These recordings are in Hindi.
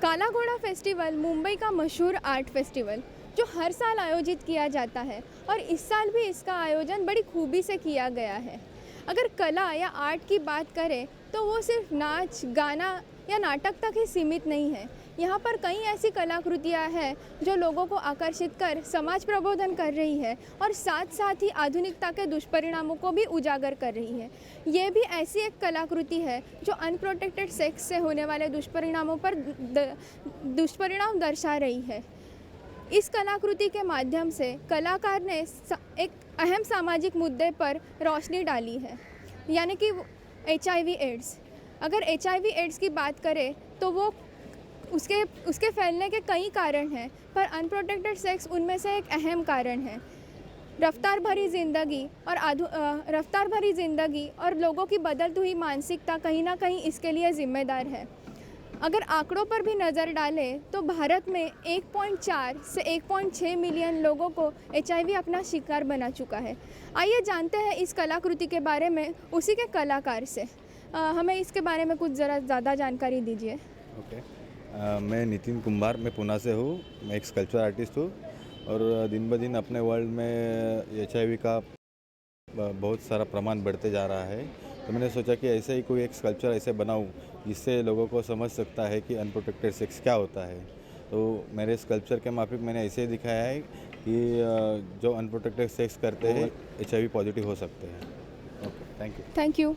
काला घोड़ा फेस्टिवल मुंबई का मशहूर आर्ट फेस्टिवल जो हर साल आयोजित किया जाता है और इस साल भी इसका आयोजन बड़ी खूबी से किया गया है। अगर कला या आर्ट की बात करें तो वो सिर्फ नाच, गाना या नाटक तक ही सीमित नहीं है। यहाँ पर कई ऐसी कलाकृतियाँ हैं जो लोगों को आकर्षित कर समाज प्रबोधन कर रही है और साथ साथ ही आधुनिकता के दुष्परिणामों को भी उजागर कर रही है। ये भी ऐसी एक कलाकृति है जो अनप्रोटेक्टेड सेक्स से होने वाले दुष्परिणामों पर दुष्परिणाम दर्शा रही है। इस कलाकृति के माध्यम से कलाकार ने एक अहम सामाजिक मुद्दे पर रोशनी डाली है, यानी कि HIV एड्स। अगर HIV एड्स की बात करें तो वो उसके फैलने के कई कारण हैं, पर अनप्रोटेक्टेड सेक्स उनमें से एक अहम कारण है। रफ्तार भरी ज़िंदगी और लोगों की बदलती हुई मानसिकता कहीं ना कहीं इसके लिए ज़िम्मेदार है। अगर आंकड़ों पर भी नज़र डालें तो भारत में 1.4 से 1.6 मिलियन लोगों को HIV अपना शिकार बना चुका है। आइए जानते हैं इस कलाकृति के बारे में उसी के कलाकार से। हमें इसके बारे में कुछ ज़रा ज़्यादा जानकारी दीजिए। मैं नितिन कुंभार, मैं पुणे से हूँ। मैं एक स्कल्पचर आर्टिस्ट हूँ और दिन ब दिन अपने वर्ल्ड में HIV का बहुत सारा प्रमाण बढ़ते जा रहा है। तो मैंने सोचा कि ऐसे ही कोई एक स्कल्पचर ऐसे बनाऊँ जिससे लोगों को समझ सकता है कि अनप्रोटेक्टेड सेक्स क्या होता है। तो मेरे स्कल्पचर के माफिक मैंने ऐसे ही दिखाया है कि जो अनप्रोटेक्टेड सेक्स करते हैं HIV पॉजिटिव हो सकते हैं। Okay, thank you.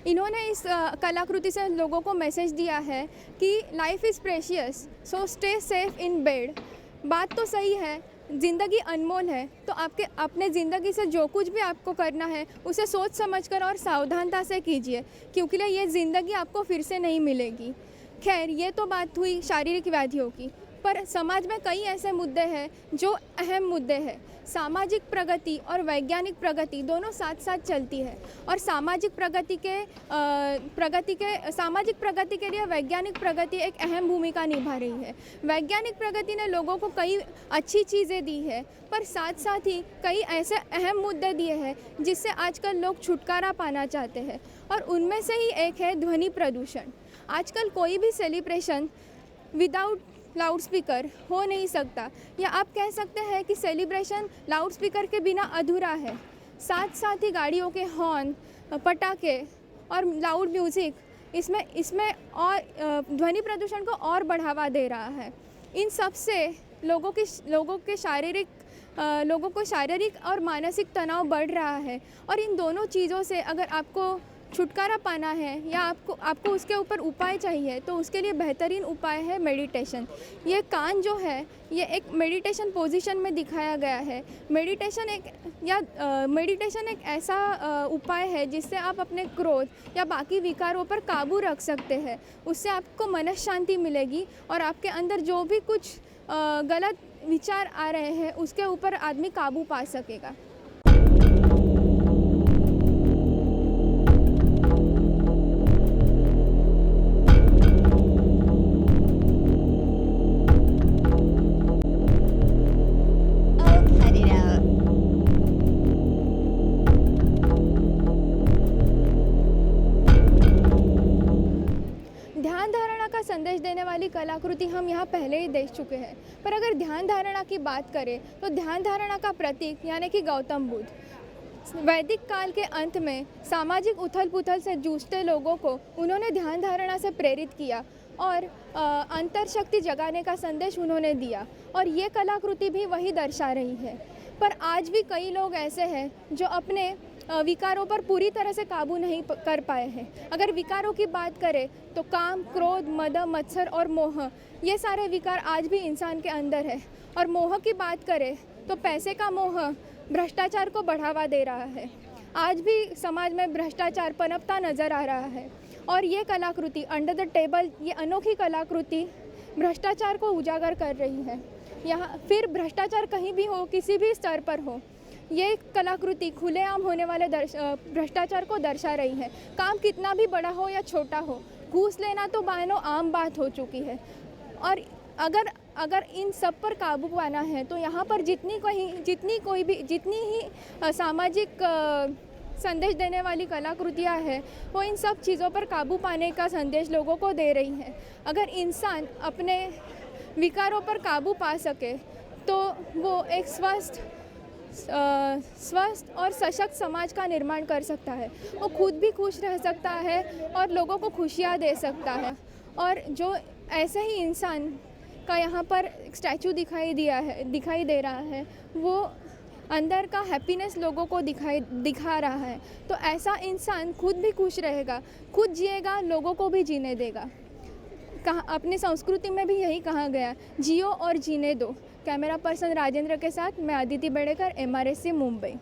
इन्होंने इस कलाकृति से लोगों को मैसेज दिया है कि life is precious, so stay safe in bed. बात तो सही है, ज़िंदगी अनमोल है, तो आपके अपने ज़िंदगी से जो कुछ भी आपको करना है उसे सोच समझकर और सावधानता से कीजिए, क्योंकि ये ज़िंदगी आपको फिर से नहीं मिलेगी। खैर, ये तो बात हुई शारीरिक व्याधियों की, पर समाज में कई ऐसे मुद्दे हैं जो अहम मुद्दे हैं। सामाजिक प्रगति और वैज्ञानिक प्रगति दोनों साथ साथ चलती है और सामाजिक प्रगति के लिए वैज्ञानिक प्रगति एक अहम भूमिका निभा रही है। वैज्ञानिक प्रगति ने लोगों को कई अच्छी चीज़ें दी है, पर साथ साथ ही कई ऐसे अहम मुद्दे दिए हैं जिससे आजकल लोग छुटकारा पाना चाहते हैं, और उनमें से ही एक है ध्वनि प्रदूषण। आजकल कोई भी सेलिब्रेशन विदाउट लाउड स्पीकर हो नहीं सकता, या आप कह सकते हैं कि सेलिब्रेशन लाउड स्पीकर के बिना अधूरा है। साथ साथ ही गाड़ियों के हॉर्न, पटाखे और लाउड म्यूज़िक इसमें और ध्वनि प्रदूषण को और बढ़ावा दे रहा है। इन सब से लोगों को शारीरिक और मानसिक तनाव बढ़ रहा है, और इन दोनों चीज़ों से अगर आपको छुटकारा पाना है या आपको उसके ऊपर उपाय चाहिए, तो उसके लिए बेहतरीन उपाय है मेडिटेशन। ये कान जो है ये एक मेडिटेशन पोजीशन में दिखाया गया है। मेडिटेशन एक ऐसा उपाय है जिससे आप अपने क्रोध या बाकी विकारों पर काबू रख सकते हैं। उससे आपको मन शांति मिलेगी और आपके अंदर जो भी कुछ गलत विचार आ रहे हैं उसके ऊपर आदमी काबू पा सकेगा। ध्यान धारणा का संदेश देने वाली कलाकृति हम यहाँ पहले ही देख चुके हैं, पर अगर ध्यान धारणा की बात करें तो ध्यान धारणा का प्रतीक यानी कि गौतम बुद्ध वैदिक काल के अंत में सामाजिक उथल पुथल से जूझते लोगों को उन्होंने ध्यान धारणा से प्रेरित किया और अंतर शक्ति जगाने का संदेश उन्होंने दिया, और ये कलाकृति भी वही दर्शा रही है। पर आज भी कई लोग ऐसे हैं जो अपने विकारों पर पूरी तरह से काबू नहीं कर पाए हैं। अगर विकारों की बात करें तो काम, क्रोध, मद, मत्सर और मोह, ये सारे विकार आज भी इंसान के अंदर है। और मोह की बात करें तो पैसे का मोह भ्रष्टाचार को बढ़ावा दे रहा है। आज भी समाज में भ्रष्टाचार पनपता नज़र आ रहा है, और ये कलाकृति अंडर द टेबल, ये अनोखी कलाकृति भ्रष्टाचार को उजागर कर रही है। यहाँ फिर भ्रष्टाचार कहीं भी हो, किसी भी स्तर पर हो, ये कलाकृति खुलेआम होने वाले भ्रष्टाचार को दर्शा रही है। काम कितना भी बड़ा हो या छोटा हो, घूस लेना तो मानो आम बात हो चुकी है। और अगर इन सब पर काबू पाना है तो यहाँ पर जितनी ही संदेश देने वाली कलाकृतियाँ हैं वो इन सब चीज़ों पर काबू पाने का संदेश लोगों को दे रही हैं। अगर इंसान अपने विकारों पर काबू पा सके तो वो एक स्वस्थ और सशक्त समाज का निर्माण कर सकता है। वो खुद भी खुश रह सकता है और लोगों को खुशियाँ दे सकता है। और जो ऐसे ही इंसान का यहाँ पर स्टैचू दिखाई दे रहा है, वो अंदर का हैप्पीनेस लोगों को दिखा रहा है। तो ऐसा इंसान खुद भी खुश रहेगा, खुद जिएगा, लोगों को भी जीने देगा। अपनी संस्कृति में भी यही कहा गया, जियो और जीने दो। कैमरा पर्सन राजेंद्र के साथ मैं अदिति बेड़ेकर, MRSC मुंबई।